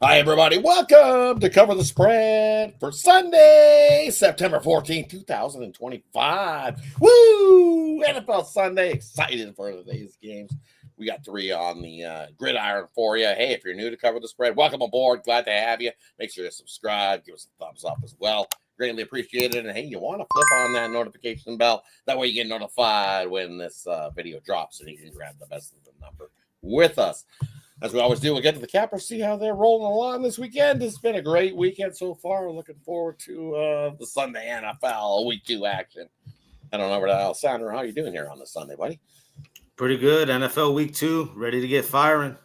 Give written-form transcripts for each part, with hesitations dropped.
Hi, everybody. Welcome to Cover the Spread for Sunday, September 14th, 2025. Woo! NFL Sunday. Excited for today's games. We got three on the gridiron for you. Hey, if you're new to Cover the Spread, welcome aboard. Glad to have you. Make sure to subscribe. Give us a thumbs up as well. Greatly appreciated. And hey, you want to flip on that notification bell. That way you get notified when this video drops and you can grab the best of the number with us. As we always do, we'll get to the cappers, see how they're rolling along this weekend. It's been a great weekend so far. We're looking forward to the Sunday NFL Week 2 action. I don't know where Alessandro, how you doing here on this Sunday, buddy? Pretty good. NFL Week 2, ready to get firing.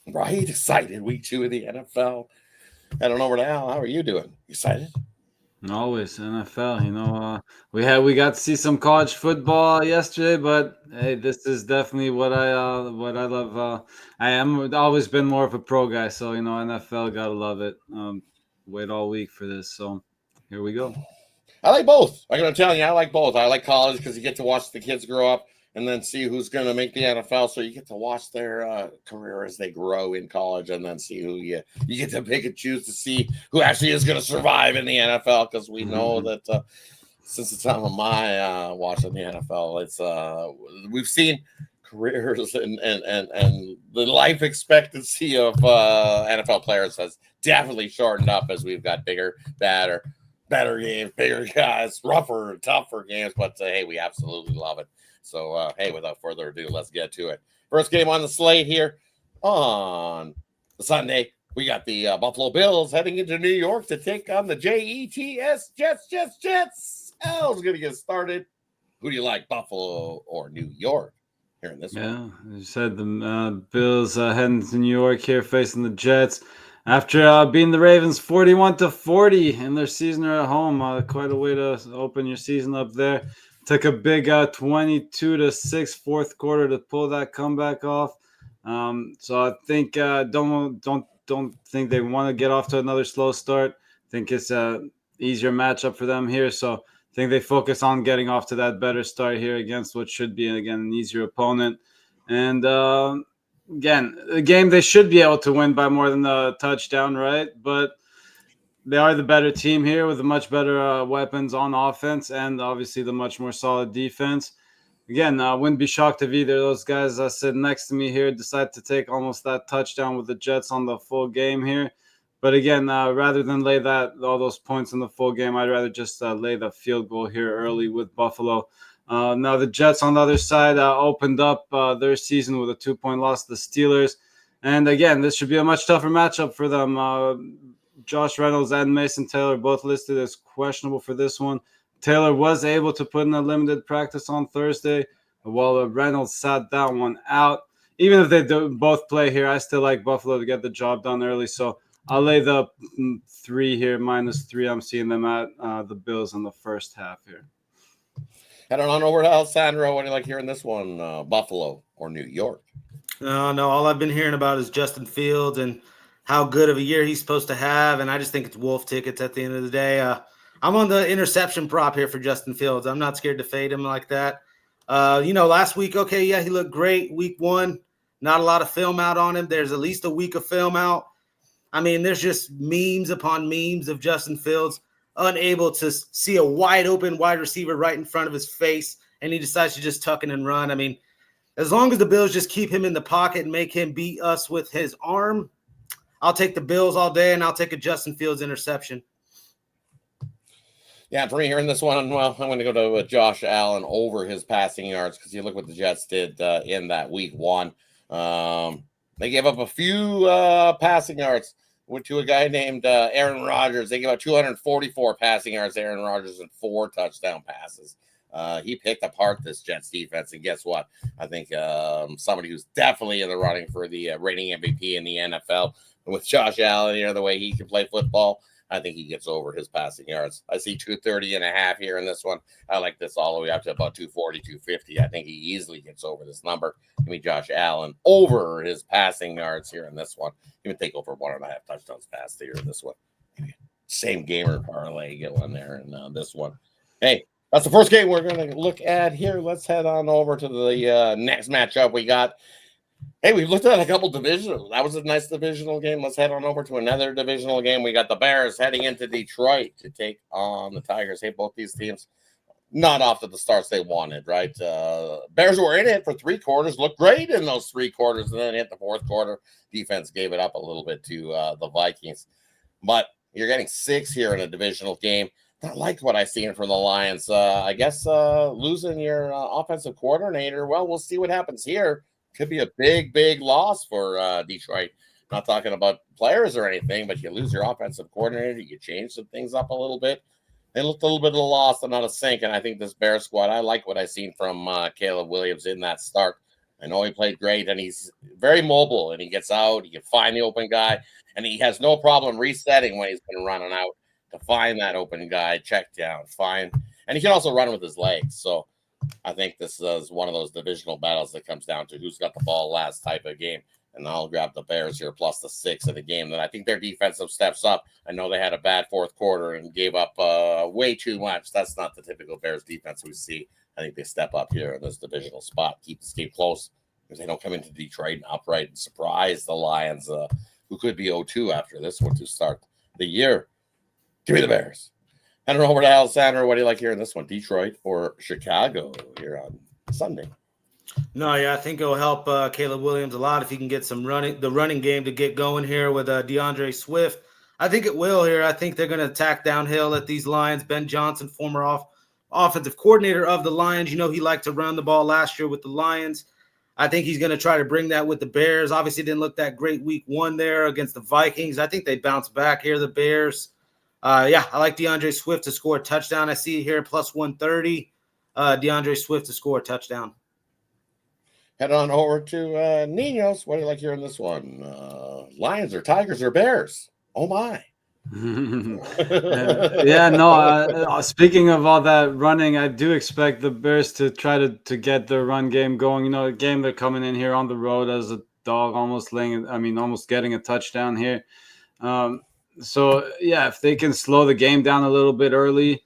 Right, excited. Week 2 of the NFL. I don't know where Al, how are you doing? Excited? Always NFL. We got to see some college football yesterday, but hey, this is definitely what I love. I am always been more of a pro guy, so NFL, gotta love it. Wait all week for this, so here we go. I like both. I'm gonna tell you, I like both. I like college because you get to watch the kids grow up and then see who's going to make the NFL. So you get to watch their career as they grow in college and then see who you get to pick and choose to see who actually is going to survive in the NFL. Because we know that since the time of my watching the NFL, it's we've seen careers and the life expectancy of NFL players has definitely shortened up as we've got bigger, better games, bigger guys, rougher, tougher games. But hey, we absolutely love it. So, hey, without further ado, let's get to it. First game on the slate here on Sunday. We got the Buffalo Bills heading into New York to take on the Jets. Al's going to get started. Who do you like, Buffalo or New York? Here in this one. Yeah, you said the Bills heading to New York here facing the Jets. After beating the Ravens 41-40 in their season at home, quite a way to open your season up there. Took a big 22-6 fourth quarter to pull that comeback off. So I think don't think they want to get off to another slow start. I think it's a easier matchup for them here. So I think they focus on getting off to that better start here against what should be again an easier opponent. And again, the game they should be able to win by more than a touchdown, right? But they are the better team here with the much better weapons on offense and obviously the much more solid defense. Again, I wouldn't be shocked if either of those guys sitting next to me here decide to take almost that touchdown with the Jets on the full game here. But again, rather than lay all those points in the full game, I'd rather just lay the field goal here early with Buffalo. Now the Jets on the other side opened up their season with a 2-point loss to the Steelers. And again, this should be a much tougher matchup for them. Josh Reynolds and Mason Taylor both listed as questionable for this one. Taylor was able to put in a limited practice on Thursday, while Reynolds sat that one out. Even if they both play here, I still like Buffalo to get the job done early. So I'll lay the 3 here, -3. I'm seeing them at the Bills in the first half here. I don't know where Alessandro. What do you like hearing this one? Buffalo or New York? No. All I've been hearing about is Justin Fields and how good of a year he's supposed to have. And I just think it's wolf tickets at the end of the day. I'm on the interception prop here for Justin Fields. I'm not scared to fade him like that. Last week, okay, yeah, he looked great. Week 1, not a lot of film out on him. There's at least a week of film out. I mean, there's just memes upon memes of Justin Fields unable to see a wide open wide receiver right in front of his face, and he decides to just tuck in and run. I mean, as long as the Bills just keep him in the pocket and make him beat us with his arm, I'll take the Bills all day, and I'll take a Justin Fields interception. Yeah, for me here in this one, well, I'm going to go to Josh Allen over his passing yards because you look what the Jets did in that week 1. They gave up a few passing yards to a guy named Aaron Rodgers. They gave up 244 passing yards to Aaron Rodgers and 4 touchdown passes. He picked apart this Jets defense, and guess what? I think somebody who's definitely in the running for the reigning MVP in the NFL with Josh Allen, the way he can play football, I think he gets over his passing yards. I see 230.5 here in this one. I like this all the way up to about 240, 250. I think he easily gets over this number. Give me Josh Allen over his passing yards here in this one. Even take over 1.5 touchdowns passed here in this one. Same gamer parlay going there in this one. Hey, that's the first game we're going to look at here. Let's head on over to the next matchup we got. Hey, we've looked at a couple divisional. That was a nice divisional game. Let's head on over to another divisional game. We got the Bears heading into Detroit to take on the Tigers. Hey, both these teams not off to the starts they wanted, right? Bears were in it for 3 quarters, looked great in those 3 quarters, and then hit the 4th quarter. Defense gave it up a little bit to the Vikings. But you're getting 6 here in a divisional game. Not like what I've seen from the Lions. I guess losing your offensive coordinator, well, we'll see what happens here. Could be a big, big loss for Detroit. Not talking about players or anything, but you lose your offensive coordinator. You change some things up a little bit. They looked a little bit of a loss and not a sink. And I think this Bear squad, I like what I've seen from Caleb Williams in that start. I know he played great, and he's very mobile, and he gets out. He can find the open guy, and he has no problem resetting when he's been running out to find that open guy, check down, find. And he can also run with his legs. So I think this is one of those divisional battles that comes down to who's got the ball last type of game. And I'll grab the Bears here plus the 6 in the game. That I think their defensive steps up. I know they had a bad 4th quarter and gave up way too much. That's not the typical Bears defense we see. I think they step up here in this divisional spot, keep this game close because they don't come into Detroit and upright and surprise the Lions, who could be 0-2 after this one to start the year. Give me the Bears. Head on over to Alessandro. What do you like here in this one? Detroit or Chicago here on Sunday? No, yeah, I think it'll help Caleb Williams a lot if he can get the running game to get going here with DeAndre Swift. I think it will here. I think they're going to attack downhill at these Lions. Ben Johnson, former offensive coordinator of the Lions, he liked to run the ball last year with the Lions. I think he's going to try to bring that with the Bears. Obviously, didn't look that great week 1 there against the Vikings. I think they bounce back here, the Bears. I like DeAndre Swift to score a touchdown. I see it here plus 130. DeAndre Swift to score a touchdown. Head on over to Ninos. What do you like here in this one? Lions or Tigers or Bears? Oh, my. Speaking of all that running, I do expect the Bears to try to get their run game going. A game they're coming in here on the road as a dog, almost getting a touchdown here. If they can slow the game down a little bit early,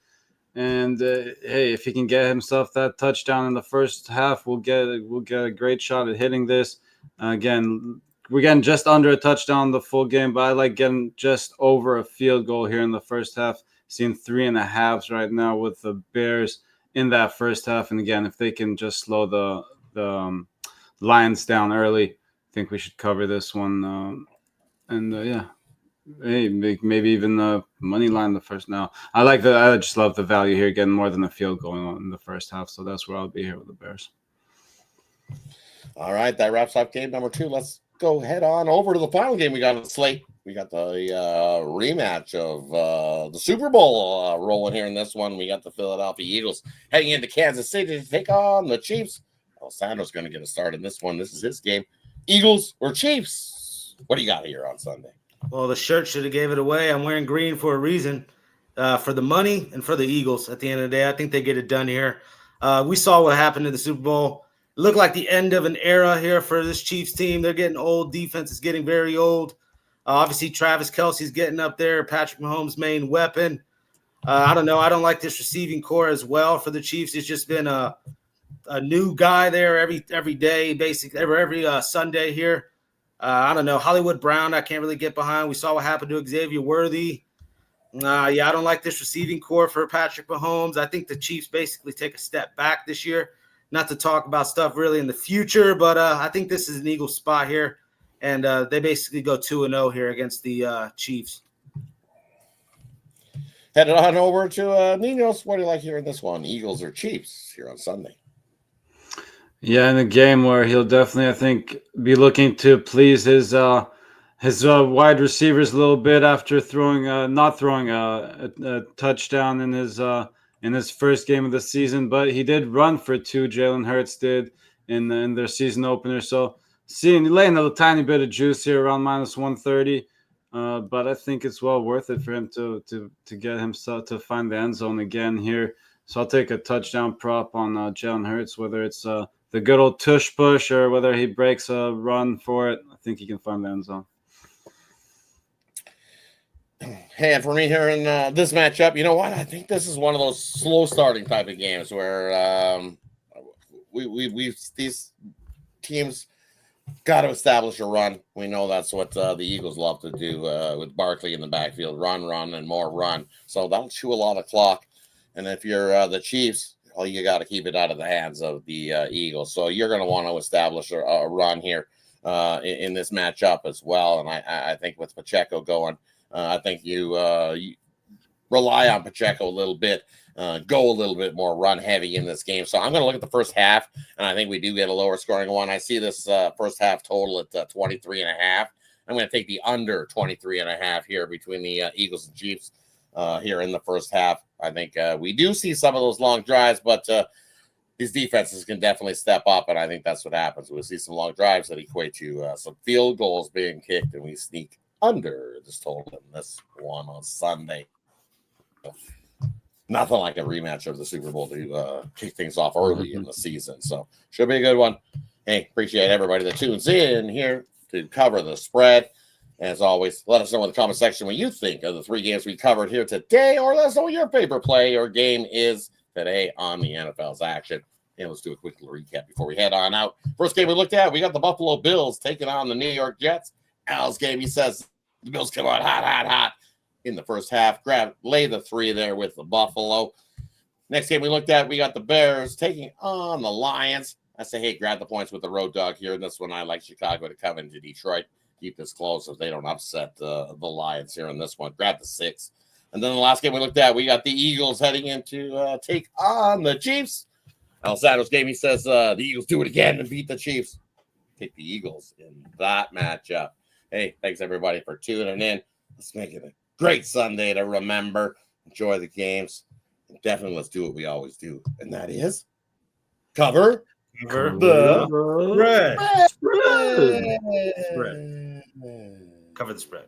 and hey, if he can get himself that touchdown in the first half, we'll get a great shot at hitting this. Again, we're getting just under a touchdown the full game, but I like getting just over a field goal here in the first half. Seeing 3.5 right now with the Bears in that first half, and again, if they can just slow the Lions down early, I think we should cover this one. Hey, maybe even the money line the first. Now, I like that. I just love the value here, getting more than a field going on in the first half. So that's where I'll be here with the Bears. All right, that wraps up game number 2. Let's go head on over to the final game we got on the slate. We got the rematch of the Super Bowl rolling here in this one. We got the Philadelphia Eagles heading into Kansas City to take on the Chiefs. Alessandro's going to get a start in this one. This is his game. Eagles or Chiefs? What do you got here on Sunday? Well, the shirt should have gave it away. I'm wearing green for a reason, for the money and for the Eagles. At the end of the day, I think they get it done here. We saw what happened in the Super Bowl. It looked like the end of an era here for this Chiefs team. They're getting old. Defense is getting very old. Obviously, Travis Kelce's getting up there. Patrick Mahomes' main weapon. I don't know. I don't like this receiving core as well for the Chiefs. It's just been a new guy there every day, basically every Sunday here. I don't know. Hollywood Brown, I can't really get behind. We saw what happened to Xavier Worthy. I don't like this receiving core for Patrick Mahomes. I think the Chiefs basically take a step back this year. Not to talk about stuff really in the future, but I think this is an Eagles spot here. And they basically go 2-0 here against the Chiefs. Headed on over to Ninos. What do you like here in this one? Eagles or Chiefs here on Sunday? Yeah, in a game where he'll definitely, I think, be looking to please his wide receivers a little bit after not throwing a touchdown in his first game of the season, but he did run for 2. Jalen Hurts did in their season opener. So laying a tiny bit of juice here around minus 130, but I think it's well worth it for him to get himself to find the end zone again here. So I'll take a touchdown prop on Jalen Hurts, whether it's the good old tush push or whether he breaks a run for it. I think he can find the end zone. Hey, and for me here in this matchup, you know what? I think this is one of those slow starting type of games where these teams Got to establish a run. We know that's what the Eagles love to do with Barkley in the backfield. Run, and more run. So that'll chew a lot of clock. And if you're the Chiefs, well, you got to keep it out of the hands of the Eagles. So you're going to want to establish a run here in this matchup as well. And I think with Pacheco going, I think you rely on Pacheco a little bit, go a little bit more run heavy in this game. So I'm going to look at the first half, and I think we do get a lower scoring one. I see this first half total at 23.5. I'm going to take the under 23.5 here between the Eagles and Chiefs here in the first half. I think we do see some of those long drives, but these defenses can definitely step up, and I think that's what happens. We'll see some long drives that equate to some field goals being kicked, and we sneak under this total in this one on Sunday. Nothing like a rematch of the Super Bowl to kick things off early in the season. So should be a good one. Hey, appreciate everybody that tunes in here to cover the spread. As always, let us know in the comment section what you think of the 3 games we covered here today, or let us know what your favorite play or game is today on the NFL's action. And let's do a quick little recap before we head on out. First game we looked at, we got the Buffalo Bills taking on the New York Jets. Al's game, he says the Bills come out hot in the first half. Lay the 3 there with the Buffalo. Next game we looked at, we got the Bears taking on the Lions. I say, hey, grab the points with the road dog here. And this one, I like Chicago to come into Detroit. Keep this close if they don't upset the Lions here in this one. Grab the 6. And then the last game we looked at, we got the Eagles heading into take on the Chiefs. Alessandro's game, he says the Eagles do it again and beat the Chiefs. Take the Eagles in that matchup. Hey, thanks everybody for tuning in. Let's make it a great Sunday to remember. Enjoy the games. And definitely let's do what we always do. And that is cover the spread. spread. Cover the spread.